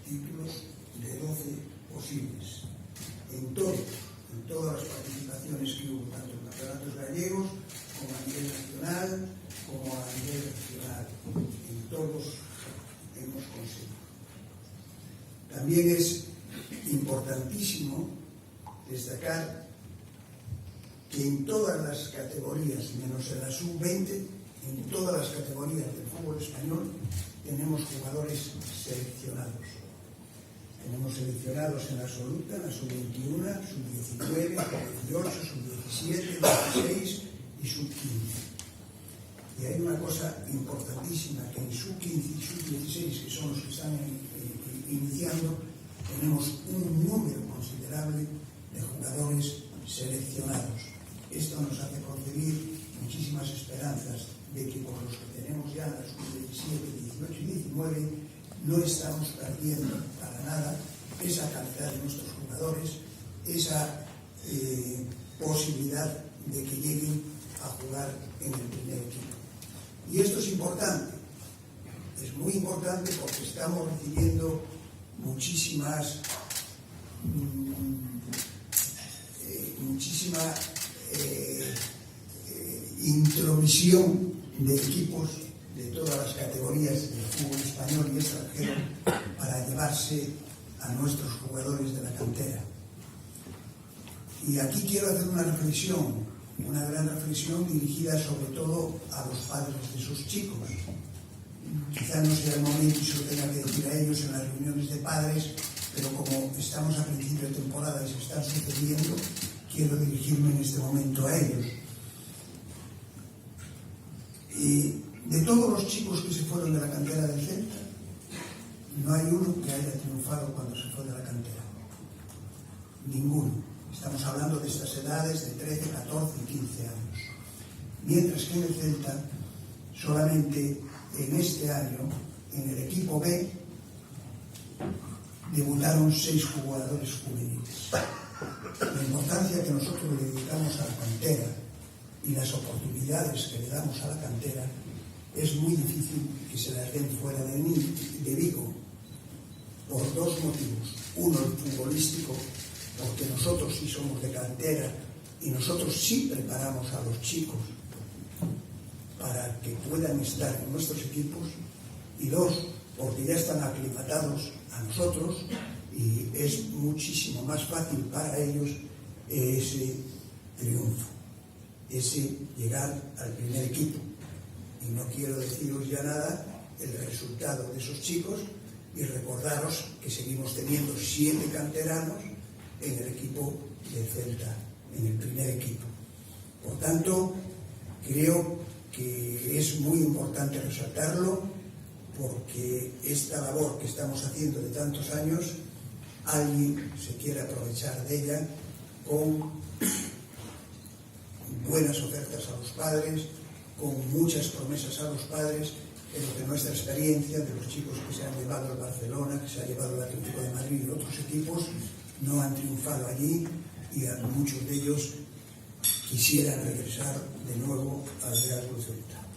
títulos de 12 posibles. En todas las participaciones que hubo, tanto en campeonatos gallegos, como a nivel nacional, como a nivel regional. En todos hemos conseguido. También es importantísimo destacar que en todas las categorías, menos en la sub-20, en todas las categorías del fútbol español, tenemos jugadores seleccionados. Tenemos seleccionados en la absoluta, en la sub-21, sub-19, sub-18, sub-17, sub-16 y sub-15. Y hay una cosa importantísima, que en sub-15 y sub-16, que son los que están iniciando, tenemos un número considerable de jugadores seleccionados. Esto nos hace concebir muchísimas esperanzas de que por los que tenemos ya en la sub-17, 18 y 19 no estamos perdiendo para nada esa calidad de nuestros jugadores, esa posibilidad de que lleguen a jugar en el primer equipo. Y esto es importante, es muy importante porque estamos recibiendo muchísima intromisión de equipos de todas las categorías del fútbol español y extranjero para llevarse a nuestros jugadores de la cantera. Y aquí quiero hacer una reflexión, una gran reflexión dirigida sobre todo a los padres de esos chicos. Quizá no sea el momento y se lo tenga que decir a ellos en las reuniones de padres, pero como estamos a principio de temporada y se están sucediendo, quiero dirigirme en este momento a ellos. Y de todos los chicos que se fueron de la cantera del Celta, no hay uno que haya triunfado cuando se fue de la cantera. Ninguno. Estamos hablando de estas edades de 13, 14 y 15 años. Mientras que en el Celta, solamente en este año, en el equipo B, debutaron 6 jugadores juveniles. La importancia que nosotros le dedicamos a la cantera y las oportunidades que le damos a la cantera es muy difícil que se las den fuera de Vigo, por 2 motivos. Uno, el futbolístico, porque nosotros sí somos de cantera y nosotros sí preparamos a los chicos para que puedan estar en nuestros equipos. Y 2, porque ya están aclimatados a nosotros y es muchísimo más fácil para ellos ese triunfo, ese llegar al primer equipo. Y no quiero deciros ya nada el resultado de esos chicos y recordaros que seguimos teniendo 7 canteranos en el equipo de Celta, en el primer equipo. Por tanto, creo que es muy importante resaltarlo, porque esta labor que estamos haciendo de tantos años, alguien se quiere aprovechar de ella con buenas ofertas a los padres, con muchas promesas a los padres, pero que nuestra experiencia de los chicos que se han llevado al Barcelona, que se ha llevado al Atlético de Madrid y otros equipos, no han triunfado allí, y a muchos de ellos quisieran regresar de nuevo al Real Cruz Celta.